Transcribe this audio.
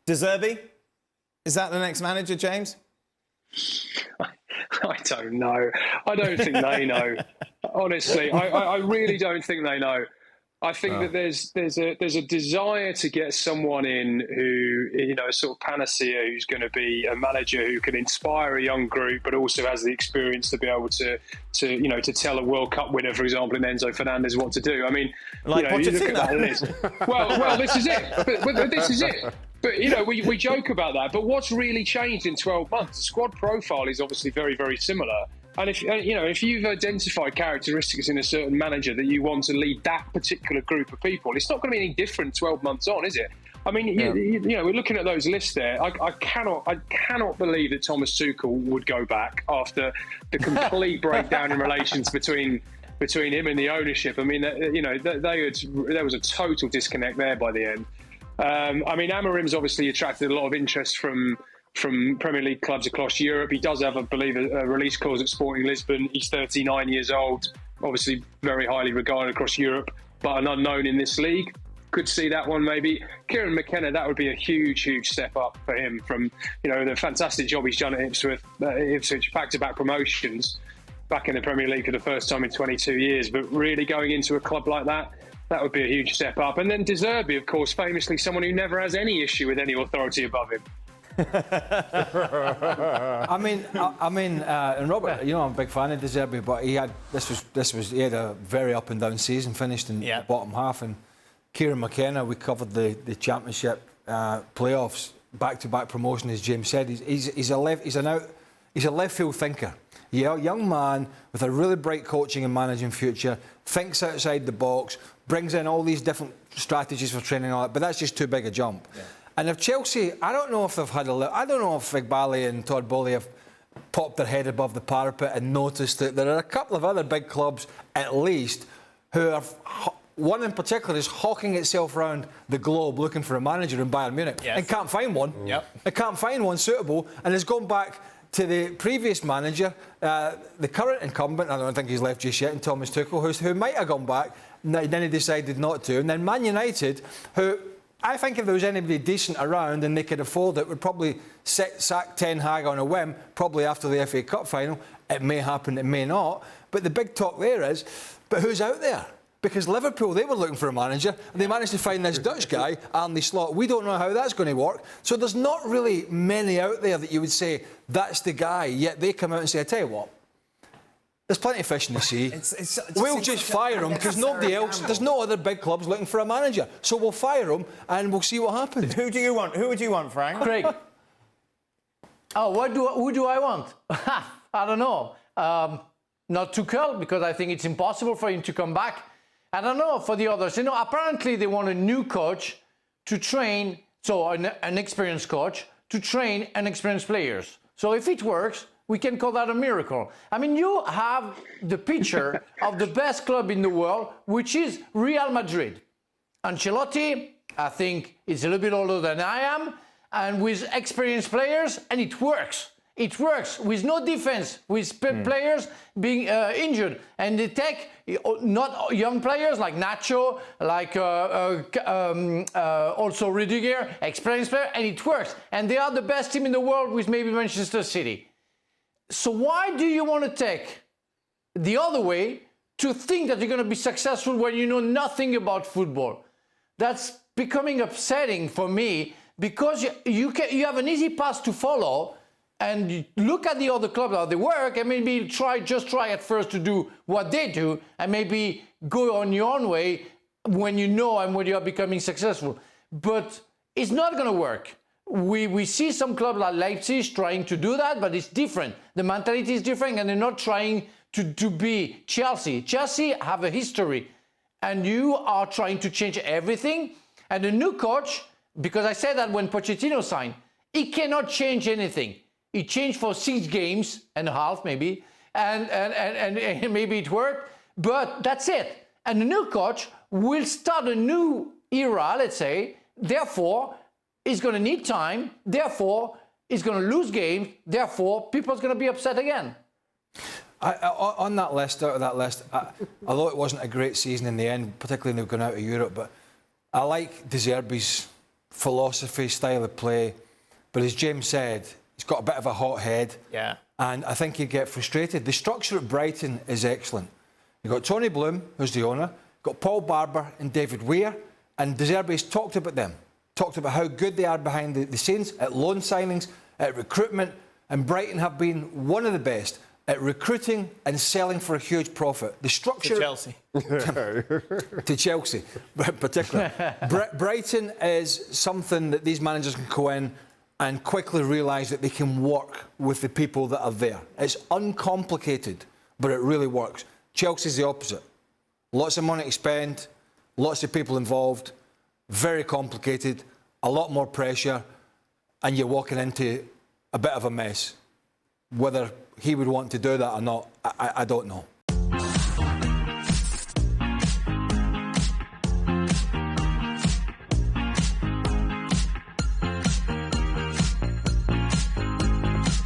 De Zerbi? Is that the next manager, James? I don't know. I don't think they know. Honestly, I really don't think they know. I think that there's a desire to get someone in who, you know, sort of panacea, who's going to be a manager who can inspire a young group, but also has the experience to be able to tell a World Cup winner, for example, in Enzo Fernandez, what to do. I mean, like you look at that list. Well, this is it. But this is it. But, you know, we joke about that. But what's really changed in 12 months? The squad profile is obviously very, very similar. And if you've identified characteristics in a certain manager that you want to lead that particular group of people, it's not going to be any different 12 months on, is it? I mean, you know, we're looking at those lists there. I cannot believe that Thomas Tuchel would go back after the complete breakdown in relations between him and the ownership. I mean, you know, there was a total disconnect there by the end. I mean, Amorim's obviously attracted a lot of interest from Premier League clubs across Europe. He does have, I believe, a release clause at Sporting Lisbon. He's 39 years old, obviously very highly regarded across Europe, but an unknown in this league. Could see that one maybe. Kieran McKenna, that would be a huge, huge step up for him from, you know, the fantastic job he's done at Ipswich, back-to-back promotions, back in the Premier League for the first time in 22 years. But really going into a club like that would be a huge step up. And then De Zerbi, of course, famously someone who never has any issue with any authority above him. I mean, and Robert, you know, I'm a big fan of De Zerbi, but he had a very up and down season, finished in the bottom half. And Kieran McKenna, we covered the Championship playoffs, back-to-back promotion, as James said. He's a left field thinker. Yeah, young man with a really bright coaching and managing future, thinks outside the box, brings in all these different strategies for training and all that, but that's just too big a jump. Yeah. And if Chelsea, I don't know if they've had I don't know if Igbali and Todd Bowley have popped their head above the parapet and noticed that there are a couple of other big clubs, at least, who are, one in particular is hawking itself around the globe looking for a manager in Bayern Munich and can't find one. It can't find one suitable, and has gone back to the previous manager, the current incumbent, I don't think he's left just yet, and Thomas Tuchel, who might have gone back, then he decided not to. And then Man United, who I think if there was anybody decent around and they could afford it, would probably sack Ten Hag on a whim, probably after the FA Cup final. It may happen, it may not. But the big talk there is, but who's out there? Because Liverpool, they were looking for a manager, and they managed to find this Dutch guy, Arne Slot. We don't know how that's going to work. So there's not really many out there that you would say, that's the guy, yet they come out and say, I tell you what, there's plenty of fish in the sea. We'll just fire him because nobody else, there's no other big clubs looking for a manager. So we'll fire him and we'll see what happens. Who do you want? Who would you want, Frank? Craig. Who do I want? I don't know. Not Tuchel, because I think it's impossible for him to come back. I don't know for the others. You know, apparently they want a new coach to train, so an experienced coach to train inexperienced players. So if it works, we can call that a miracle. I mean, you have the picture of the best club in the world, which is Real Madrid. Ancelotti, I think, is a little bit older than I am, and with experienced players, and it works. It works with no defense, with players being injured. And they take not young players like Nacho, like also Rudiger, experienced player, and it works. And they are the best team in the world with maybe Manchester City. So why do you want to take the other way to think that you're going to be successful when you know nothing about football? That's becoming upsetting for me, because you have an easy path to follow and you look at the other clubs, how they work, and maybe just try at first to do what they do and maybe go on your own way when you know and when you are becoming successful. But it's not going to work. We see some clubs like Leipzig trying to do that, but it's different. The mentality is different, and they're not trying to be Chelsea. Chelsea have a history, and you are trying to change everything. And the new coach, because I said that when Pochettino signed, he cannot change anything. He changed for 6 games and a half, maybe, and maybe it worked, but that's it. And the new coach will start a new era, let's say, therefore, he's going to need time, therefore, he's going to lose games, therefore, people's going to be upset again. On that list, out of that list, although it wasn't a great season in the end, particularly when they've gone out of Europe, but I like De Zerbi's philosophy, style of play. But as James said, he's got a bit of a hot head. Yeah. And I think he'd get frustrated. The structure at Brighton is excellent. You've got Tony Bloom, who's the owner, got Paul Barber and David Weir, and De Zerbi's talked about them, talked about how good they are behind the scenes, at loan signings, at recruitment, and Brighton have been one of the best at recruiting and selling for a huge profit. The structure... To Chelsea. to Chelsea, particularly. Brighton is something that these managers can go in and quickly realise that they can work with the people that are there. It's uncomplicated, but it really works. Chelsea's the opposite. Lots of money to spend, lots of people involved, very complicated, a lot more pressure, and you're walking into a bit of a mess. Whether he would want to do that or not, I don't know.